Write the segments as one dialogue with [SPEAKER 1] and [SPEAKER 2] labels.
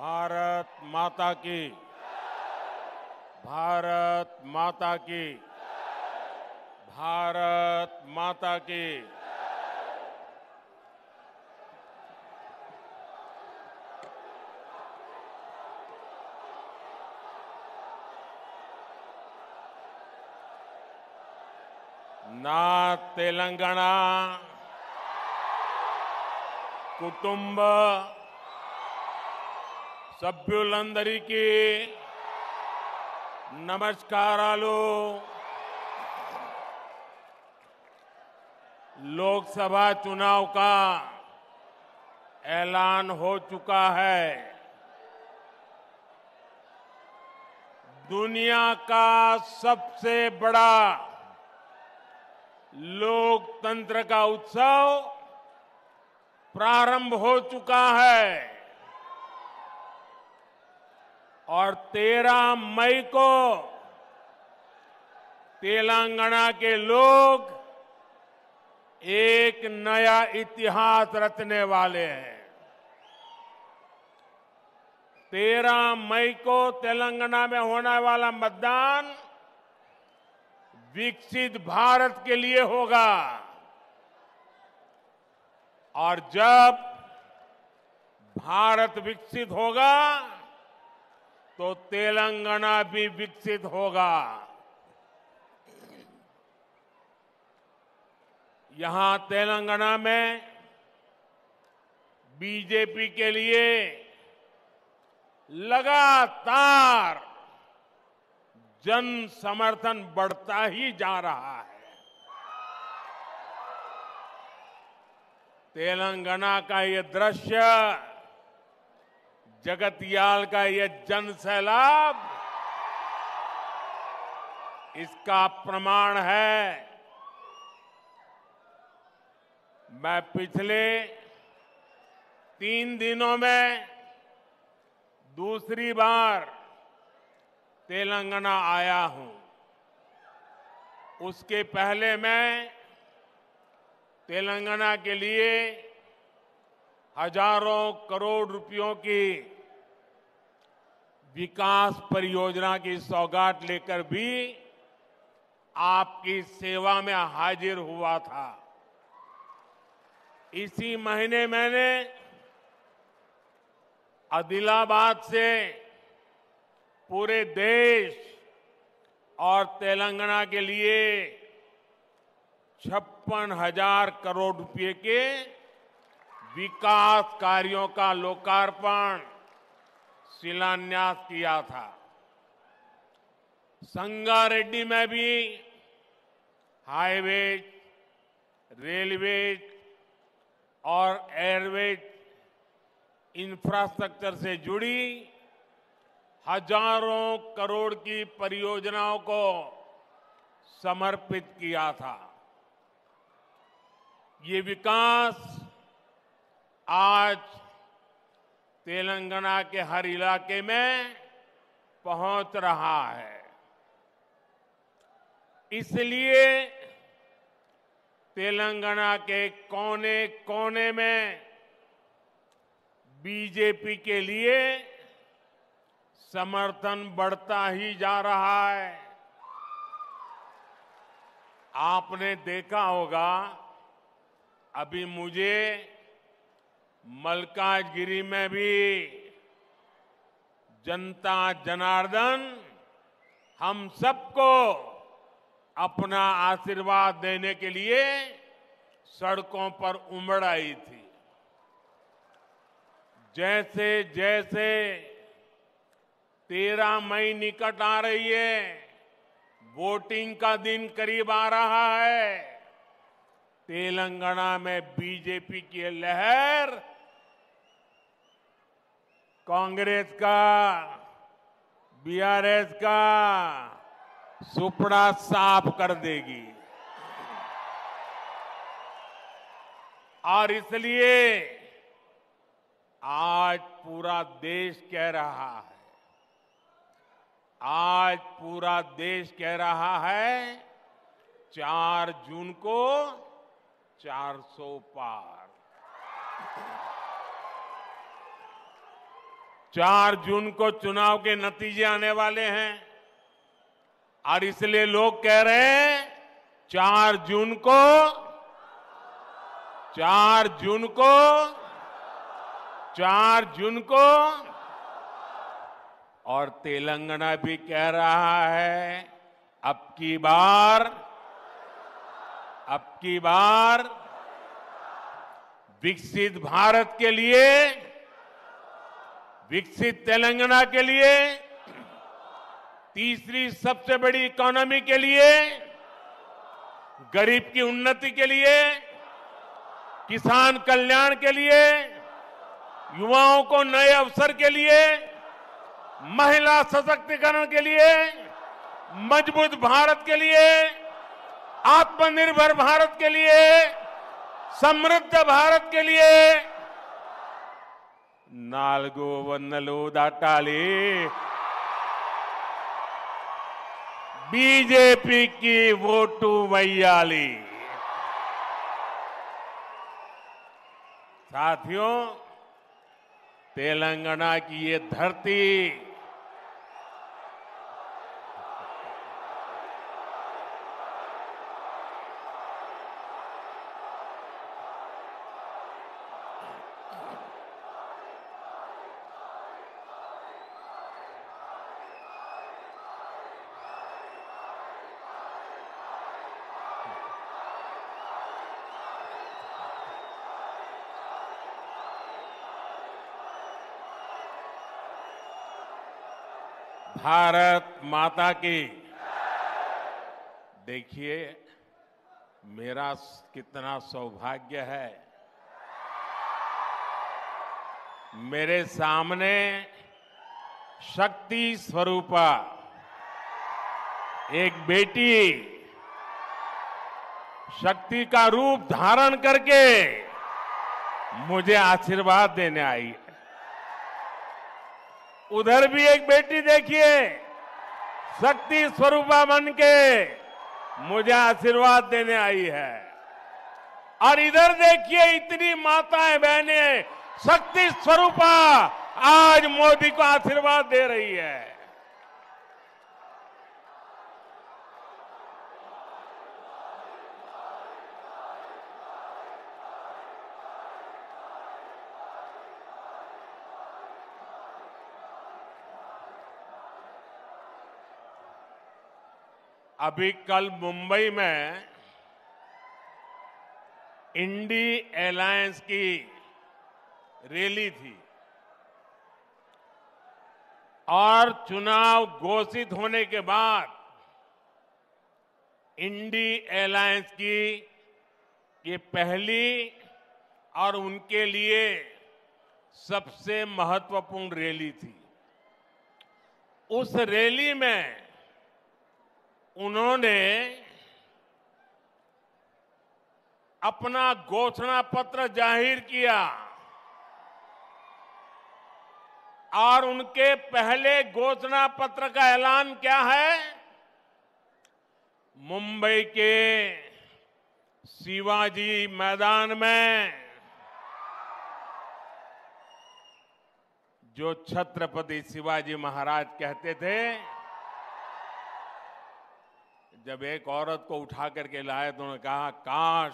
[SPEAKER 1] भारत माता की, भारत माता की, भारत माता की। నా తెలంగాణ కుటుంబ సభ్యులందరికీ నమస్కారాలు। लोकसभा चुनाव का ऐलान हो चुका है। दुनिया का सबसे बड़ा लोकतंत्र का उत्सव प्रारंभ हो चुका है और 13 मई को तेलंगाना के लोग एक नया इतिहास रचने वाले हैं। 13 मई को तेलंगाना में होने वाला मतदान विकसित भारत के लिए होगा और जब भारत विकसित होगा तो तेलंगाना भी विकसित होगा। यहां तेलंगाना में बीजेपी के लिए लगातार जन समर्थन बढ़ता ही जा रहा है। तेलंगाना का ये दृश्य, जगतियाल का ये जन सैलाब इसका प्रमाण है। मैं पिछले 3 दिनों में दूसरी बार तेलंगाना आया हूं। उसके पहले मैं तेलंगाना के लिए हजारों करोड़ रुपयों की विकास परियोजना की सौगात लेकर भी आपकी सेवा में हाजिर हुआ था। इसी महीने मैंने आदिलाबाद से पूरे देश और तेलंगाना के लिए 56,000 करोड़ रुपए के विकास कार्यों का लोकार्पण, शिलान्यास किया था। संगारेड्डी में भी हाईवेज, रेलवेज और एयरवेज इंफ्रास्ट्रक्चर से जुड़ी हजारों करोड़ की परियोजनाओं को समर्पित किया था। ये विकास आज तेलंगाना के हर इलाके में पहुंच रहा है। इसलिए तेलंगाना के कोने कोने में बीजेपी के लिए समर्थन बढ़ता ही जा रहा है। आपने देखा होगा, अभी मुझे मल्काजगिरी में भी जनता जनार्दन हम सबको अपना आशीर्वाद देने के लिए सड़कों पर उमड़ आई थी। जैसे जैसे 13 मई निकट आ रही है, वोटिंग का दिन करीब आ रहा है, तेलंगाना में बीजेपी की लहर कांग्रेस का, बीआरएस का सुपड़ा साफ कर देगी। और इसलिए आज पूरा देश कह रहा है, आज पूरा देश कह रहा है 4 जून को 400 पार। 4 जून को चुनाव के नतीजे आने वाले हैं और इसलिए लोग कह रहे हैं 4 जून को 4 जून को 4 जून को और तेलंगाना भी कह रहा है अब की बार विकसित भारत के लिए, विकसित तेलंगाना के लिए, तीसरी सबसे बड़ी इकोनॉमी के लिए, गरीब की उन्नति के लिए, किसान कल्याण के लिए, युवाओं को नए अवसर के लिए, महिला सशक्तिकरण के लिए, मजबूत भारत के लिए, आत्मनिर्भर भारत के लिए, समृद्ध भारत के लिए नाल्गो वन्नलो दाटाली बीजेपी की वोटू वैयाली। साथियों, तेलंगाना की ये धरती भारत माता की। देखिए मेरा कितना सौभाग्य है, मेरे सामने शक्ति स्वरूपा एक बेटी शक्ति का रूप धारण करके मुझे आशीर्वाद देने आई है। उधर भी एक बेटी देखिए शक्ति स्वरूपा बन के मुझे आशीर्वाद देने आई है, और इधर देखिए इतनी माताएं बहनें शक्ति स्वरूपा आज मोदी को आशीर्वाद दे रही है। अभी कल मुंबई में इंडी एलायंस की रैली थी और चुनाव घोषित होने के बाद इंडी एलायंस की ये पहली और उनके लिए सबसे महत्वपूर्ण रैली थी। उस रैली में उन्होंने अपना घोषणा पत्र जाहिर किया और उनके पहले घोषणा पत्र का ऐलान क्या है? मुंबई के शिवाजी मैदान में जो छत्रपति शिवाजी महाराज कहते थे, जब एक औरत को उठा करके लाए तो उन्होंने कहा, काश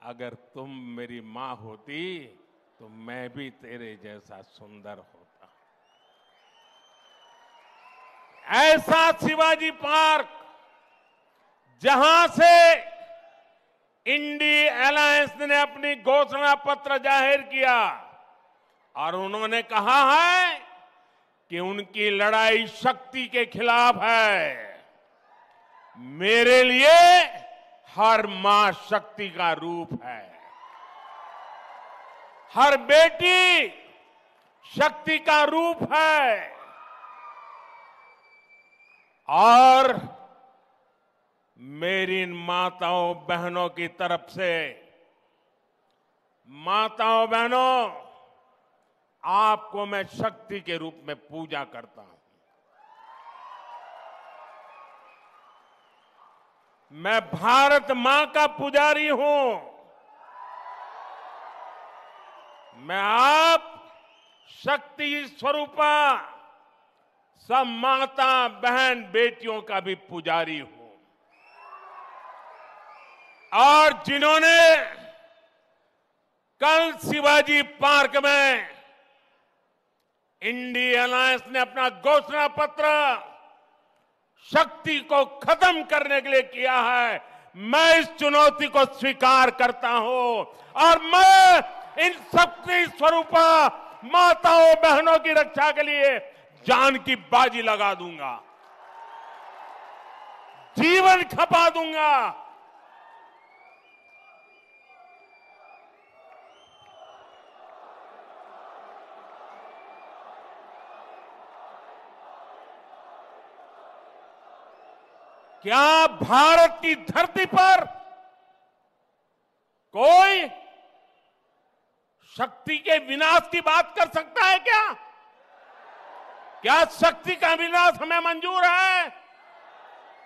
[SPEAKER 1] अगर तुम मेरी मां होती तो मैं भी तेरे जैसा सुंदर होता। ऐसा शिवाजी पार्क जहां से इंडी एलायंस ने अपनी घोषणा पत्र जाहिर किया और उन्होंने कहा है कि उनकी लड़ाई शक्ति के खिलाफ है। मेरे लिए हर मां शक्ति का रूप है, हर बेटी शक्ति का रूप है। और मेरी माताओं बहनों की तरफ से, माताओं बहनों, आपको मैं शक्ति के रूप में पूजा करता हूं। मैं भारत मां का पुजारी हूं। मैं आप शक्ति स्वरूपा सब माता बहन बेटियों का भी पुजारी हूं। और जिन्होंने कल शिवाजी पार्क में इंडिया अलायंस ने अपना घोषणा पत्र शक्ति को खत्म करने के लिए किया है, मैं इस चुनौती को स्वीकार करता हूं और मैं इन शक्ति स्वरूपा माताओं बहनों की रक्षा के लिए जान की बाजी लगा दूंगा, जीवन खपा दूंगा। क्या भारत की धरती पर कोई शक्ति के विनाश की बात कर सकता है क्या? क्या शक्ति का विनाश हमें मंजूर है?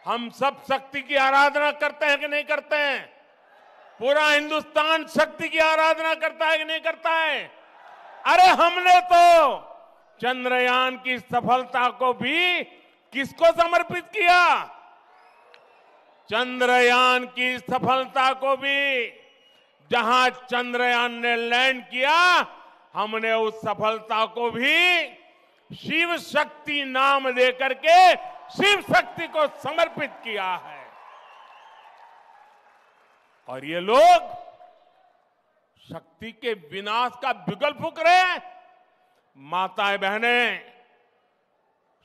[SPEAKER 1] हम सब शक्ति की आराधना करते हैं कि नहीं करते हैं? पूरा हिंदुस्तान शक्ति की आराधना करता है कि नहीं करता है? अरे हमने तो चंद्रयान की सफलता को भी किसको समर्पित किया? चंद्रयान की सफलता को भी, जहां चंद्रयान ने लैंड किया, हमने उस सफलता को भी शिव शक्ति नाम देकर के शिव शक्ति को समर्पित किया है। और ये लोग शक्ति के विनाश का बिगुल फूंक रहे हैं। माताएं बहनें,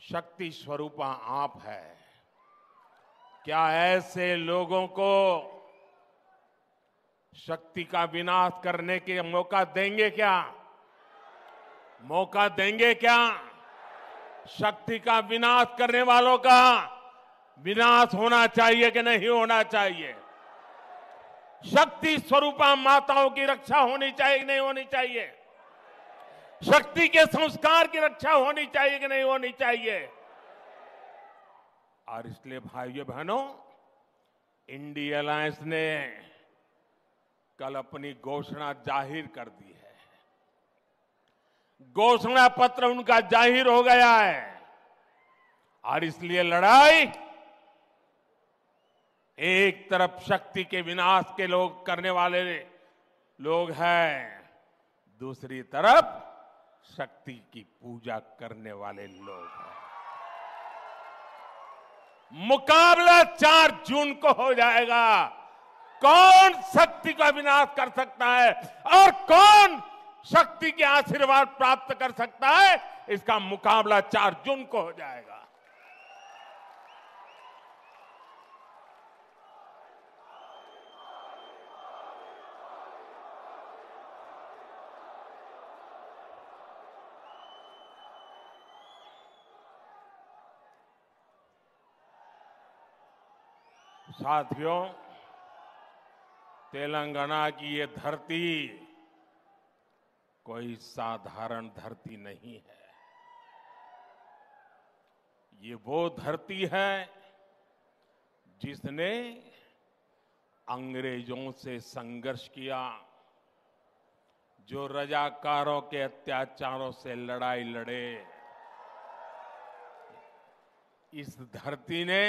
[SPEAKER 1] शक्ति स्वरूपा आप है। क्या ऐसे लोगों को शक्ति का विनाश करने के मौका देंगे क्या? मौका देंगे क्या? शक्ति का विनाश करने वालों का विनाश होना चाहिए कि नहीं होना चाहिए? शक्ति स्वरूपा माताओं की रक्षा होनी चाहिए कि नहीं होनी चाहिए? शक्ति के संस्कार की रक्षा होनी चाहिए कि नहीं होनी चाहिए? और इसलिए भाइयों बहनों, इंडिया अलायंस ने कल अपनी घोषणा जाहिर कर दी है। घोषणा पत्र उनका जाहिर हो गया है और इसलिए लड़ाई एक तरफ शक्ति के विनाश के लोग करने वाले लोग हैं, दूसरी तरफ शक्ति की पूजा करने वाले लोग हैं। मुकाबला 4 जून को हो जाएगा। कौन शक्ति का विनाश कर सकता है और कौन शक्ति के आशीर्वाद प्राप्त कर सकता है, इसका मुकाबला 4 जून को हो जाएगा। साथियों, तेलंगाना की ये धरती कोई साधारण धरती नहीं है। ये वो धरती है जिसने अंग्रेजों से संघर्ष किया, जो रजाकारों के अत्याचारों से लड़ाई लड़े। इस धरती ने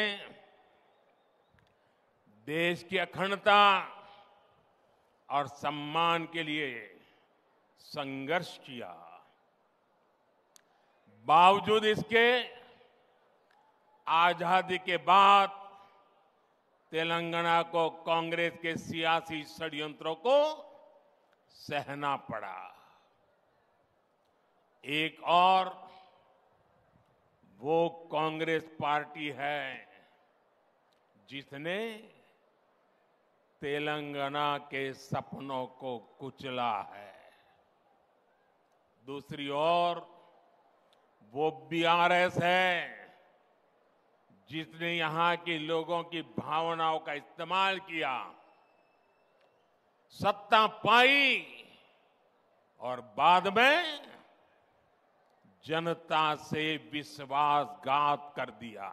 [SPEAKER 1] देश की अखंडता और सम्मान के लिए संघर्ष किया। बावजूद इसके आजादी के बाद तेलंगाना को कांग्रेस के सियासी षड्यंत्रों को सहना पड़ा। एक और वो कांग्रेस पार्टी है जिसने तेलंगाना के सपनों को कुचला है। दूसरी ओर वो बीआरएस है जिसने यहां के लोगों की भावनाओं का इस्तेमाल किया, सत्ता पाई और बाद में जनता से विश्वासघात कर दिया।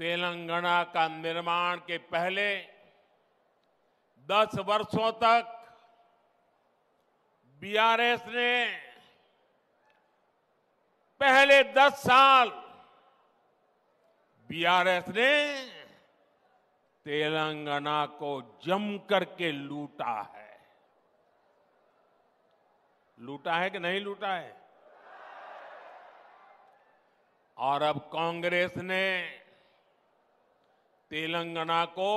[SPEAKER 1] तेलंगाना का निर्माण के पहले 10 वर्षों तक बीआरएस ने पहले 10 साल बीआरएस ने तेलंगाना को जम करके लूटा है। लूटा है कि नहीं लूटा है? और अब कांग्रेस ने तेलंगाना को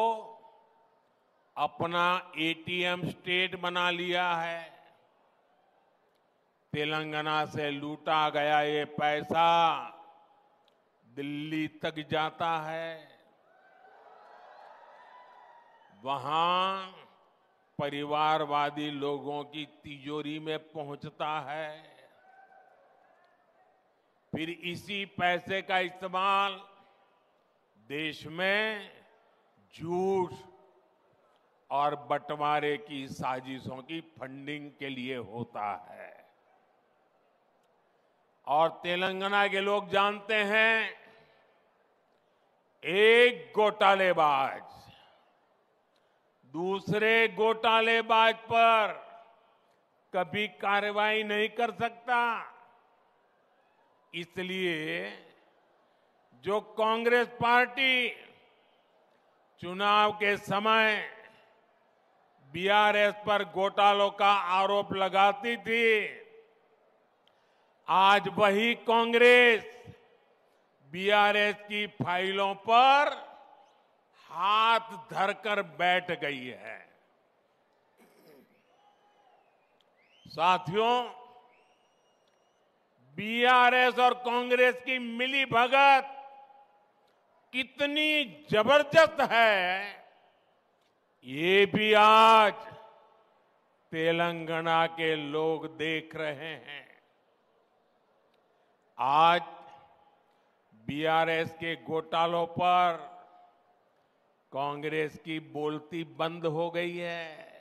[SPEAKER 1] अपना एटीएम स्टेट बना लिया है। तेलंगाना से लूटा गया ये पैसा दिल्ली तक जाता है, वहां परिवारवादी लोगों की तिजोरी में पहुंचता है। फिर इसी पैसे का इस्तेमाल देश में झूठ और बंटवारे की साजिशों की फंडिंग के लिए होता है। और तेलंगाना के लोग जानते हैं, एक घोटालेबाज दूसरे घोटालेबाज पर कभी कार्रवाई नहीं कर सकता। इसलिए जो कांग्रेस पार्टी चुनाव के समय बीआरएस पर घोटालों का आरोप लगाती थी, आज वही कांग्रेस बीआरएस की फाइलों पर हाथ धरकर बैठ गई है। साथियों, बीआरएस और कांग्रेस की मिलीभगत कितनी जबरदस्त है, ये भी आज तेलंगाना के लोग देख रहे हैं। आज बीआरएस के घोटालों पर कांग्रेस की बोलती बंद हो गई है।